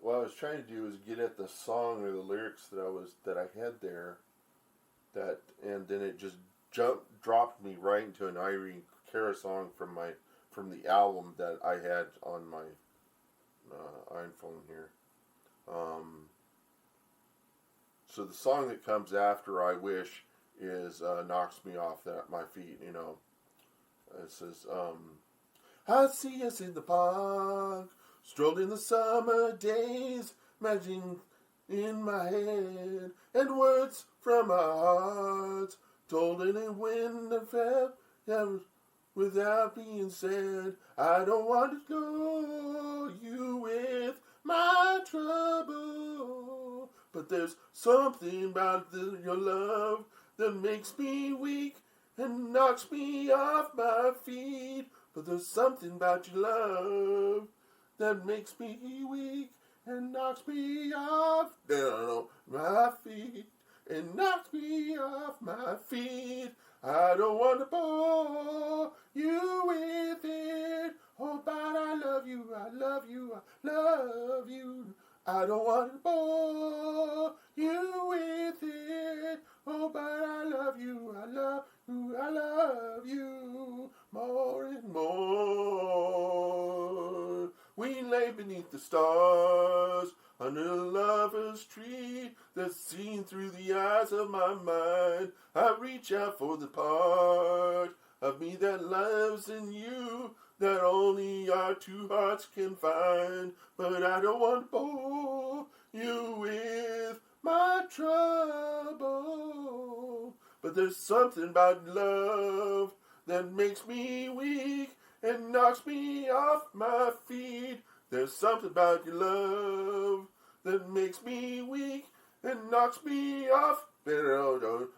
what I was trying to do is get at the song or the lyrics that I had there, and then it just dropped me right into an Irene Cara song from the album that I had on my iPhone here. So the song that comes after I Wish is Knocks Me Off My Feet, you know. It says, I see us in the park, strolled in the summer days, imagining in my head, and words from our hearts, told in a wind and felt, without being said. I don't want to go you with my trouble, but there's something about your love that makes me weak and knocks me off my feet. But there's something about your love that makes me weak and knocks me off my feet, and knocks me off my feet. I don't want to bore you with it. Oh, but I love you, I love you, I love you. I don't want to bore you with it. Oh, but I love you, I love you, I love you more and more. We lay beneath the stars under the lover's tree that's seen through the eyes of my mind. I reach out for the part of me that lives in you, that only our two hearts can find. But I don't want to bore you with my trouble. But there's something about love that makes me weak and knocks me off my feet. There's something about your love that makes me weak and knocks me off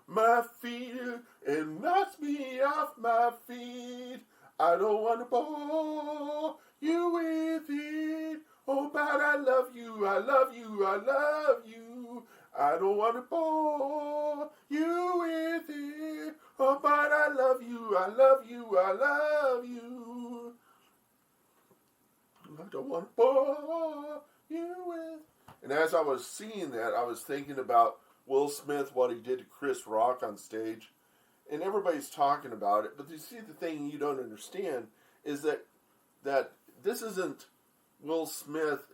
my feet, and knocks me off my feet. I don't want to bore you with it. Oh, but I love you, I love you, I love you. I don't want to bore you with it. Oh, but I love you, I love you, I love you. I don't want to bore you with. And as I was seeing that, I was thinking about Will Smith, what he did to Chris Rock on stage. And everybody's talking about it. But you see, the thing you don't understand is that this isn't Will Smith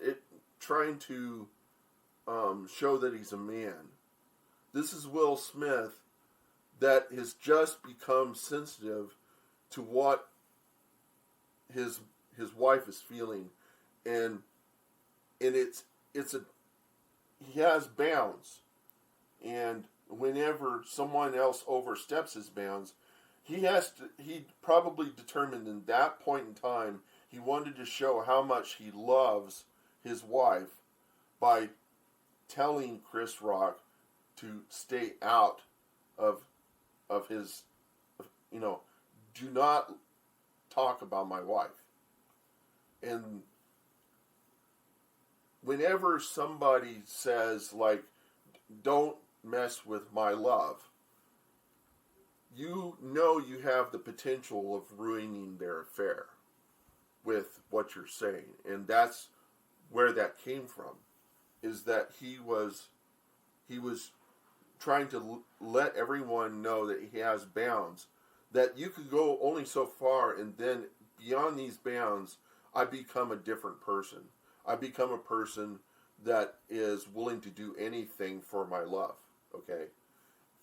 trying to show that he's a man. This is Will Smith that has just become sensitive to what his wife is feeling, and he has bounds, and whenever someone else oversteps his bounds, he probably determined in that point in time he wanted to show how much he loves his wife by telling Chris Rock to stay out of his, do not talk about my wife. And whenever somebody says, like, don't mess with my love, you know you have the potential of ruining their affair with what you're saying. And that's where that came from, is that he was trying to let everyone know that he has bounds, that you could go only so far, and then beyond these bounds, I become a different person. I become a person that is willing to do anything for my love, okay?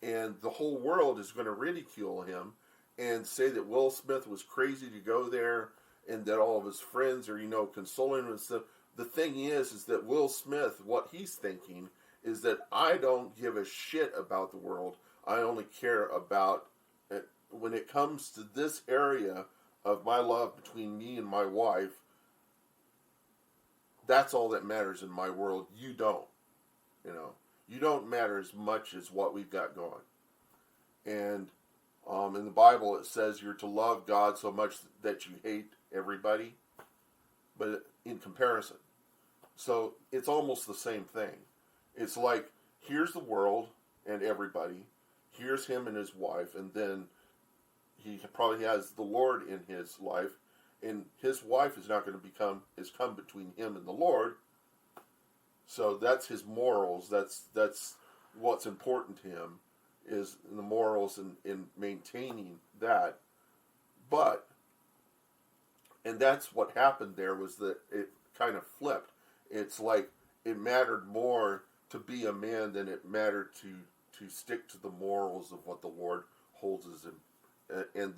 And the whole world is going to ridicule him and say that Will Smith was crazy to go there, and that all of his friends are, consoling him and stuff. The thing is that Will Smith, what he's thinking is that I don't give a shit about the world. I only care about it. When it comes to this area of my love between me and my wife, that's all that matters in my world. You don't. You don't matter as much as what we've got going. And in the Bible it says you're to love God so much that you hate everybody, but in comparison. So it's almost the same thing. It's like, here's the world and everybody. Here's him and his wife, and then he probably has the Lord in his life, and his wife is not going to come between him and the Lord. So that's his morals. That's what's important to him, is the morals in maintaining that. And that's what happened there, was that it kind of flipped. It's like it mattered more to be a man than it mattered to stick to the morals of what the Lord holds as him. And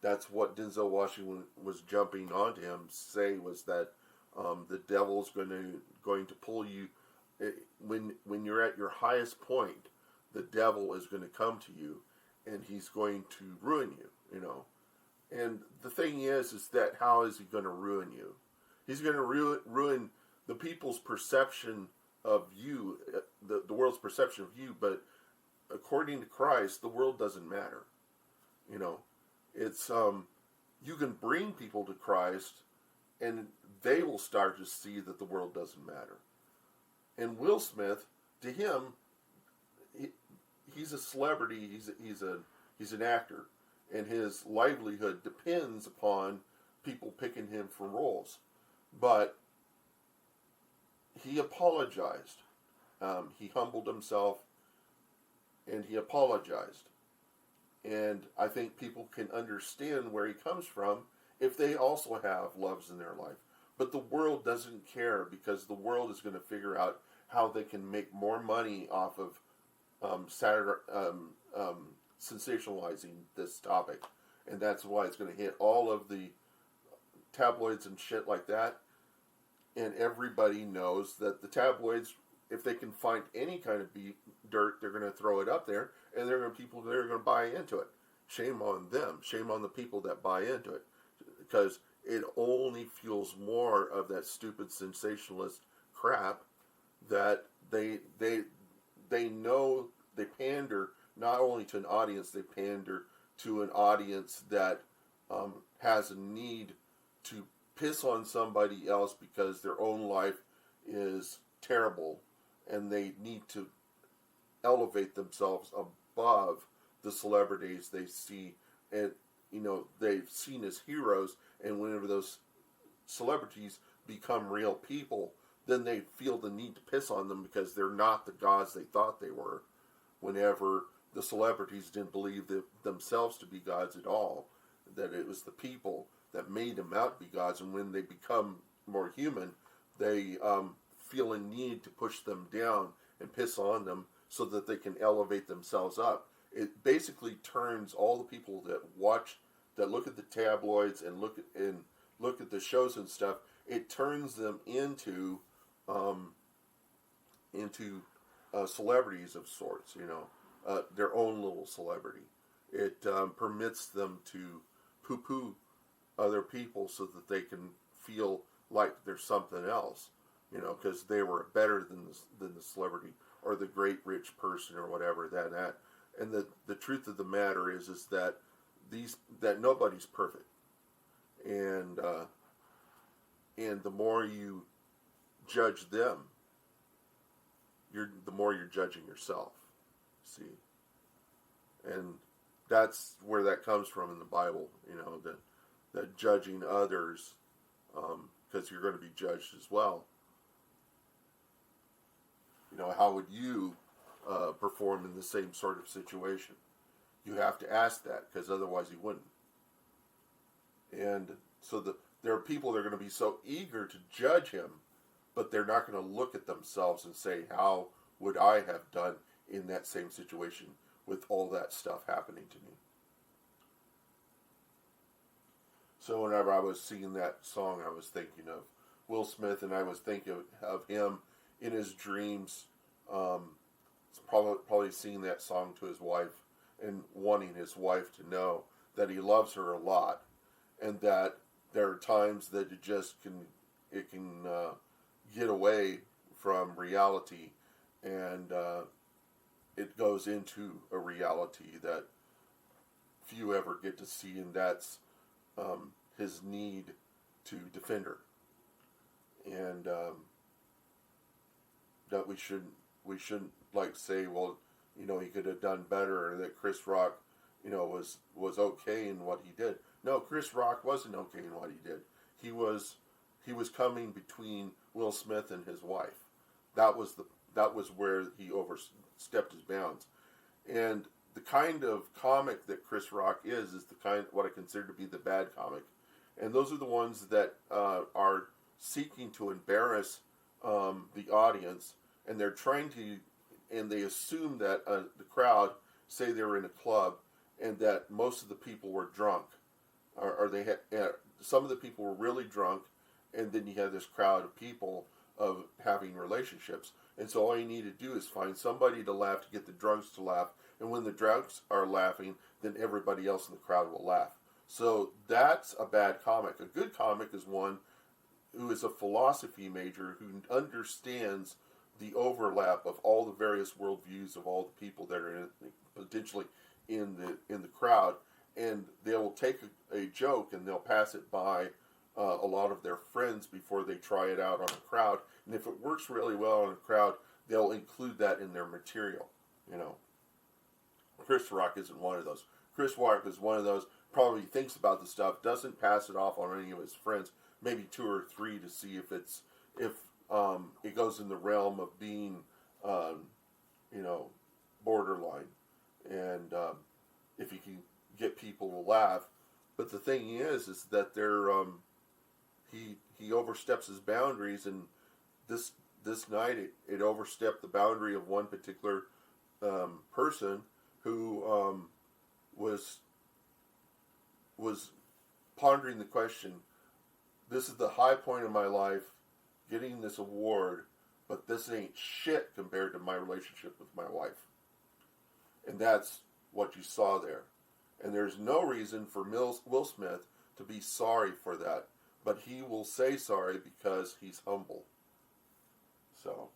that's what Denzel Washington was jumping onto him say, was that the devil's going to pull you when you're at your highest point. The devil is going to come to you, and he's going to ruin you. And the thing is that how is he going to ruin you? He's going to ruin the people's perception of you, the world's perception of you. But according to Christ, the world doesn't matter. It's you can bring people to Christ, and they will start to see that the world doesn't matter. And Will Smith, to him, he's a celebrity. He's an actor, and his livelihood depends upon people picking him for roles. But he apologized. He humbled himself, and he apologized. And I think people can understand where he comes from if they also have loves in their life. But the world doesn't care, because the world is going to figure out how they can make more money off of sensationalizing this topic. And that's why it's going to hit all of the tabloids and shit like that. And everybody knows that the tabloids, if they can find any kind of dirt, they're going to throw it up there, and people are going to buy into it. Shame on them. Shame on the people that buy into it, because it only fuels more of that stupid sensationalist crap that they know. They pander not only to an audience, they pander to an audience that has a need to piss on somebody else because their own life is terrible, and they need to elevate themselves above the celebrities they see, and they've seen as heroes. And whenever those celebrities become real people, then they feel the need to piss on them because they're not the gods they thought they were. Whenever the celebrities didn't believe themselves to be gods at all, that it was the people that made them out to be gods. And when they become more human, they feel a need to push them down and piss on them so that they can elevate themselves up. It basically turns all the people that look at the tabloids and look at the shows and stuff. It turns them into celebrities of sorts. Their own little celebrity. It permits them to poo-poo other people so that they can feel like they're something else, because they were better than the celebrity or the great rich person or whatever that. And the truth of the matter is that that nobody's perfect, and the more you judge them, the more you're judging yourself. See, and that's where that comes from in the Bible. That judging others, because you're going to be judged as well. How would you perform in the same sort of situation? You have to ask that, because otherwise you wouldn't. And so there are people that are going to be so eager to judge him, but they're not going to look at themselves and say, how would I have done in that same situation with all that stuff happening to me? So whenever I was singing that song, I was thinking of Will Smith, and I was thinking of him in his dreams, probably singing that song to his wife and wanting his wife to know that he loves her a lot, and that there are times that it can get away from reality, and it goes into a reality that few ever get to see, and that's his need to defend her, and that we shouldn't like say, well, he could have done better, or that Chris Rock, was okay in what he did. No, Chris Rock wasn't okay in what he did. He was coming between Will Smith and his wife. That was where he overstepped his bounds. And the kind of comic that Chris Rock is the kind what I consider to be the bad comic, and those are the ones that are seeking to embarrass the audience, and they're trying to, and they assume that the crowd, say they were in a club, and that most of the people were drunk, or they had some of the people were really drunk, and then you have this crowd of people of having relationships, and so all you need to do is find somebody to laugh to get the drunks to laugh, and when the drunks are laughing, then everybody else in the crowd will laugh. So that's a bad comic. A good comic is one who is a philosophy major who understands the overlap of all the various worldviews of all the people that are potentially in the crowd, and they will take a joke and they'll pass it by a lot of their friends before they try it out on a crowd. And if it works really well on a crowd, they'll include that in their material. You know, Chris Rock isn't one of those. Chris Rock is one of those, probably thinks about the stuff, doesn't pass it off on any of his friends, maybe 2 or 3 to see if it goes in the realm of being, borderline, and if he can get people to laugh. But the thing is that they're he oversteps his boundaries, and this night it overstepped the boundary of one particular person who was pondering the question, this is the high point of my life, getting this award, but this ain't shit compared to my relationship with my wife. And that's what you saw there. And there's no reason for Will Smith to be sorry for that, but he will say sorry because he's humble. So